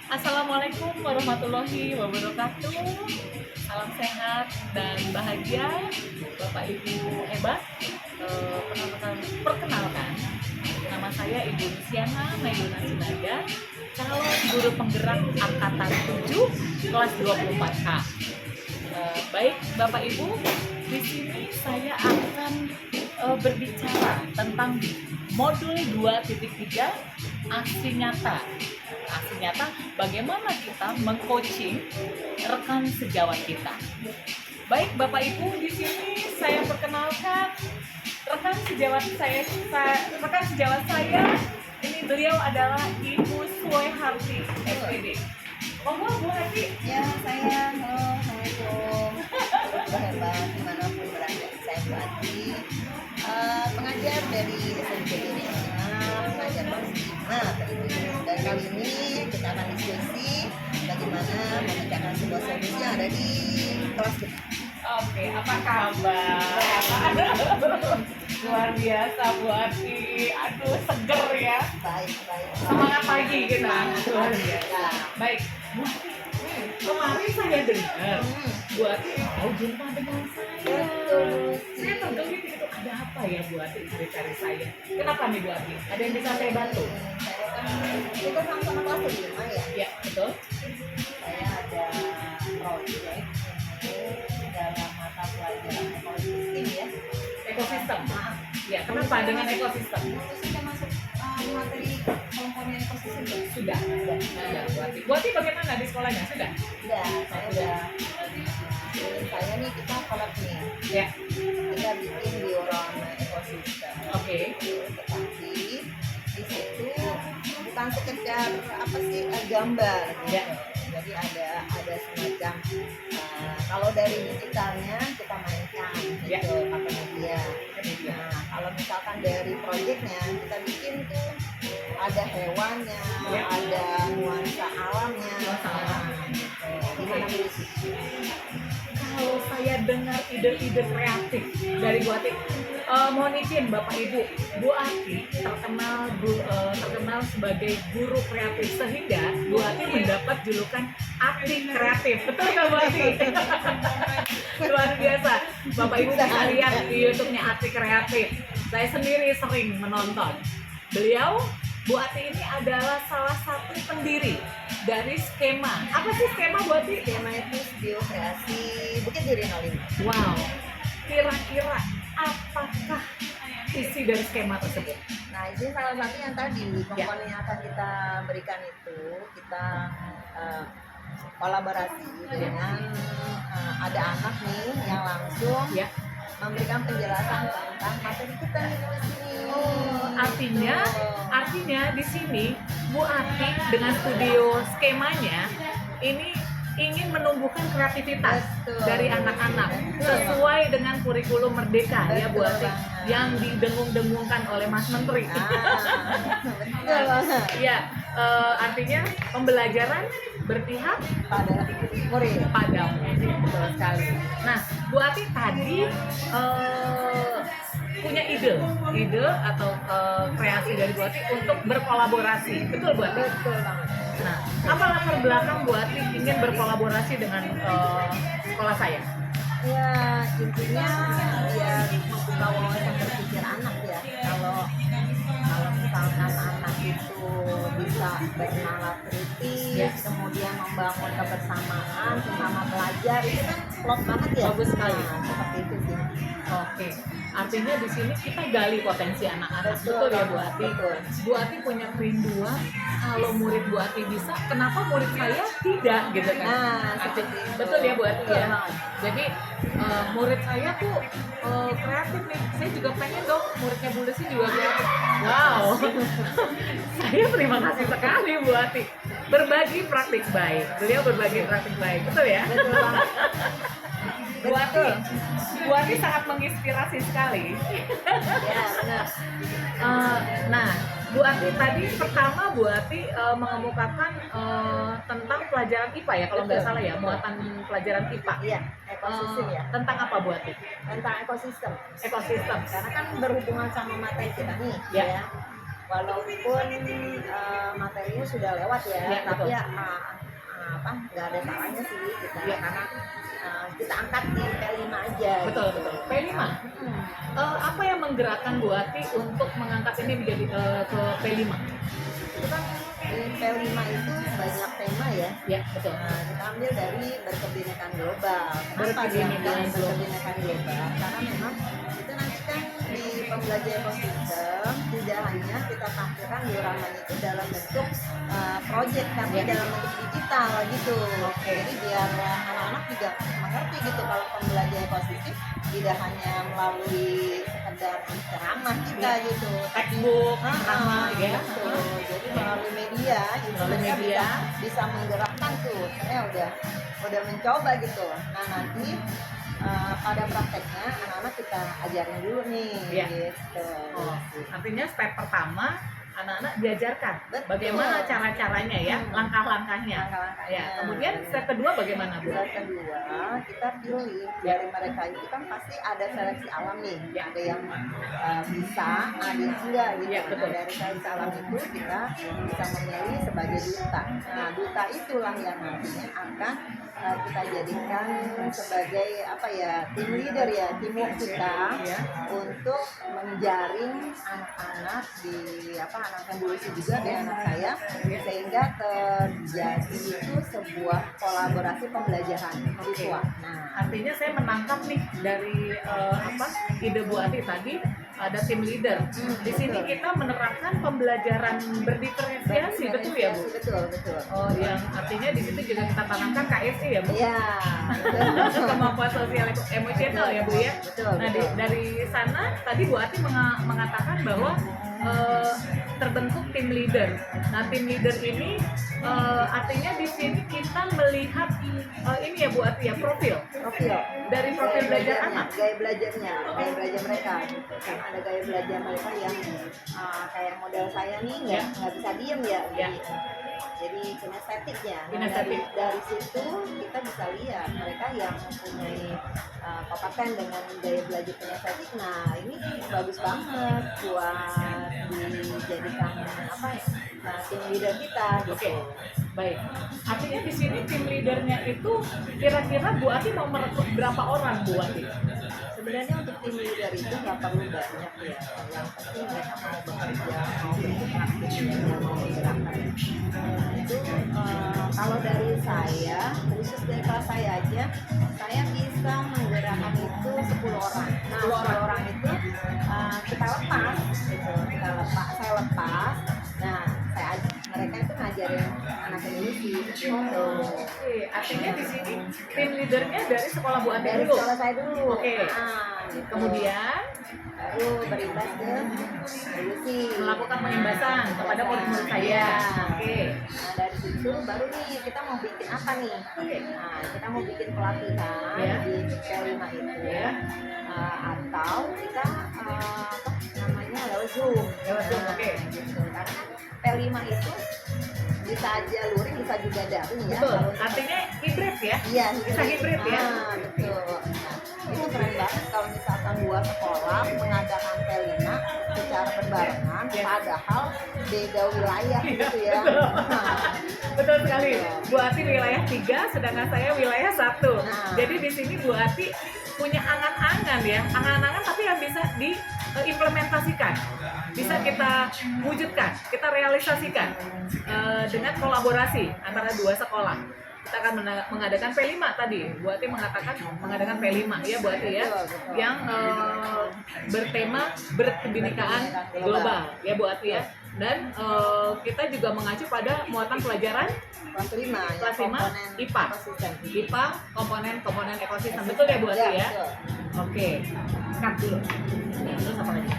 Assalamualaikum warahmatullahi wabarakatuh. Salam sehat dan bahagia, Bapak Ibu hebat. Perkenalkan, nama saya Ibu Luciana Maiduna Sinaga, calon guru penggerak angkatan 7 kelas 24H. Baik Bapak Ibu, di sini saya akan berbicara tentang modul 2.3 aksi nyata. Aksi nyata bagaimana kita mengcoaching rekan sejawat kita. Baik Bapak Ibu, di sini saya perkenalkan rekan sejawat saya. Ini beliau adalah Ibu Sueharti, SPD. Monggo Bu Harti. Ya, saya Assalamualaikum. Bu hebat dimanapun berada. Saya Bu Harti, pengajar dari SMP Indonesia, pengajar kelas 5. Dan kali ini kita akan diskusi bagaimana memecahkan sebuah solusi yang ada di kelas kita. Oke, apa kabar? Luar biasa Bu Harti. Aduh, seger ya. Baik. Semangat pagi kita. Luar biasa. Baik, Bu Harti. Kemarin saya dengar Bu Harti mau jumpa dengan saya. Saya tergelit itu, ada apa ya Bu Harti cari saya? Kenapa nih Bu Harti? Ada yang bisa saya bantu? Kita sama-sama kelas 5 ya. Ya, betul. Saya ada proyek dalam mata pelajaran ekosistem ya. Ekosistem. Ya, kenapa dengan ekosistem? Sudah masuk materi komponen ekosistem ya? Sudah. Nah, Bu Harti. Bu Harti bagaimana di sekolahnya? Sudah? Sudah, saya udah. Saya nih kita collab nih. Ya. Kita bikin diorama ekosistem. Oke. Tetapi di situ bukan sekedar apa sih gambar. Gitu. Ya. Jadi ada semacam kalau dari digitalnya kita mainkan gitu pakai media. Nah, kalau misalkan dari proyeknya kita bikin tuh ada hewannya, Ya. ada nuansa alamnya. Gimana Bu? Kalau saya dengar ide-ide kreatif dari Bu Ati, mohon izin Bapak Ibu, Bu Ati terkenal sebagai guru kreatif, sehingga Bu Ati mendapat julukan Ati Kreatif. Betul nggak Bu Ati? Luar biasa. Bapak Ibu bisa lihat di YouTube-nya Ati Kreatif. Saya sendiri sering menonton. Beliau, Bu Ati ini adalah salah satu pendiri dari skema. Apa sih skema Bu Ati? Skema itu studio kreasi Bukit Duri 05. Wow, kira-kira apakah isi dari skema tersebut? Nah, ini salah satu yang tadi komponen yang akan kita berikan itu kita kolaborasi dengan ada anak nih yang langsung Ya. memberikan penjelasan tentang materi kita nih di sini. Artinya di sini Bu Ati dengan studio skemanya ini ingin menumbuhkan kreativitas dari anak-anak sesuai dengan kurikulum merdeka ya Bu Ati yang didengung-dengungkan oleh Mas Menteri. Ya, artinya pembelajaran berpihak Pada murid. pada murid, betul sekali. Nah, Bu Ati tadi punya ide atau kreasi dari Bu Ati untuk berkolaborasi, betul Bu Ati? Betul banget. Nah, apa latar belakang Bu Ati ingin berkolaborasi dengan sekolah saya? Ya, intinya biar membuka wawasan berpikir anak ya. Kalau misalkan anak itu bisa bernalar kritis, kemudian membangun kebersamaan sesama belajar, itu kan klop banget ya. Bagus sekali. Nah, seperti itu sih. Oke, artinya di sini kita gali potensi anak-anak, betul ya Bu Ati? Betul. Bu Ati punya kerinduan kalau murid Bu Ati bisa, kenapa murid saya tidak gitu kan? Nah, Arti- seperti itu. betul ya Bu Ati Betul ya. banget. Jadi murid saya tuh kreatif nih. Saya juga pengen dong muridnya Bu Desi juga kreatif. Wow, saya terima kasih sekali Bu Ati. Berbagi praktik baik. Beliau berbagi praktik baik, betul ya? Betul banget. Bu Ati sangat menginspirasi sekali. Ya, benar. Nah, Bu Ati tadi pertama Bu Ati mengemukakan tentang pelajaran IPA ya, kalau nggak Betul. salah ya, muatan pelajaran IPA. Iya, ekosistem ya. Tentang apa Bu Ati? Tentang ekosistem. Ekosistem. Karena kan berhubungan sama materi kita nih, Ya. ya. walaupun materinya sudah lewat ya, Ya, tapi betul. ya apa nggak ada salahnya sih kita Ya. karena kita angkat di P5 aja. Betul, gitu. betul. P5. Apa yang menggerakkan Bu Ati untuk mengangkat ini menjadi ke P5? Itu kan di P5 itu banyak tema ya. Ya, betul. Nah, kita ambil dari berkebinekaan global. Kenapa Berkebinekaan diambil global. berkebinekaan global? Karena memang itu nanti kan di pembelajaran ekosistem tidak hanya kita tampilkan dioramanya itu dalam bentuk project tapi Ya. dalam bentuk digital gitu. Oke. Jadi biar anak-anak juga mengerti gitu kalau pembelajaran ekosistem tidak hanya melalui sekedar ceramah kita Ya. gitu. Textbook, drama, ya. Betul. Jadi melalui media gitu Melalui mereka media. bisa menggerakkan tuh. Saya udah mencoba gitu. Nah nanti pada prakteknya anak-anak kita ajarin dulu nih Iya. gitu. Oh, artinya step pertama anak-anak diajarkan Betul. bagaimana cara-caranya ya, langkah-langkahnya. Langkah-langkahnya. Ya, kemudian step kedua bagaimana Bu? Step kedua kita pilih dari mereka itu kan pasti ada seleksi alam nih. Ya. Ada yang bisa, ada yang enggak gitu. Ya, betul. Nah, dari seleksi alam itu kita bisa memilih sebagai duta. Nah duta itulah yang nantinya akan kita jadikan sebagai apa ya tim leader ya, teamwork kita Ya. untuk menjaring anak-anak di anak evolusi juga dari anak saya sehingga terjadi itu sebuah kolaborasi pembelajaran siswa. Nah, Artinya saya menangkap nih dari ide Bu Ati tadi ada tim leader. Di sini betul. kita menerapkan pembelajaran berdiferensiasi, betul ya Bu? Betul, betul. Oh, yang artinya di situ juga kita tanamkan KSE ya Bu? Iya, betul. Kemampuan sosial emosional ya Bu ya. Betul, Nah betul. dari sana tadi Bu Ati mengatakan bahwa terbentuk tim leader. Nah tim leader ini artinya di sini kita melihat ini ya Bu Ati ya profil dari profil belajar anak. Gaya belajarnya, gaya belajar mereka. Kan ada gaya belajar mereka yang kayak model saya nih Ya. nggak bisa diem ya. Ya. Jadi kinestetiknya. Nah, Kinestetik. dari situ kita bisa lihat mereka yang mempunyai kompeten dengan gaya belajar kinestetik. Nah ini bagus banget buat dijadikan tim leader kita. Gitu. Oke, baik. Artinya di sini tim leadernya itu kira-kira Bu Ati mau merekrut berapa orang Bu Ati? Sebenarnya untuk tim leader itu nggak perlu banyak ya. Yang penting mereka mau bekerja, mau berinteraksi, mau bergerakkan. Itu kalau dari saya, khusus dari kelas saya aja, saya bisa menggerakkan itu 10 orang. Nah, 10 orang itu kita lepas, gitu. Saya lepas. Nah, mereka itu ngajarin anak Indonesia gitu. Oke, artinya di sini tim leadernya dari sekolah Bu Ati Dari dulu. sekolah saya dulu. Oke. Gitu. Kemudian baru berimbas ke evolusi. melakukan pengimbasan kepada murid-murid saya. Iya. Oke. Nah dari situ baru nih kita mau bikin apa nih? Oke. Nah kita mau bikin pelatihan Ya. di P5 itu Ya. atau kita namanya lewat Zoom. Lewat Zoom, oke. Gitu. Karena P5 itu bisa aja luring, bisa juga daring ya. Betul. Kalau Artinya hibrid ya. iya, Bisa hibrid ya. Betul. Nah, itu keren banget kalau misalkan dua sekolah mengadakan P5 secara berbarengan, Yes. padahal beda wilayah gitu ya. Betul. Nah, Betul sekali. Bu Ati wilayah 3, sedangkan saya wilayah 1. Nah. Jadi di sini Bu Ati punya angan-angan ya, angan-angan tapi yang bisa diimplementasikan, bisa kita wujudkan, kita realisasikan dengan kolaborasi antara dua sekolah. Kita akan mengadakan P5 tadi. Bu Ati mengatakan mengadakan P5 ya Bu Ati ya, Betul, betul. yang bertema berkebinekaan global ya Bu Ati ya. Dan kita juga mengacu pada muatan pelajaran kelas 5 ya, kelas 5 komponen IPA. ekosistem. IPA komponen ekosistem. Betul ya Bu Ati ya? Betul. Oke. Cut dulu. Terus apa lagi?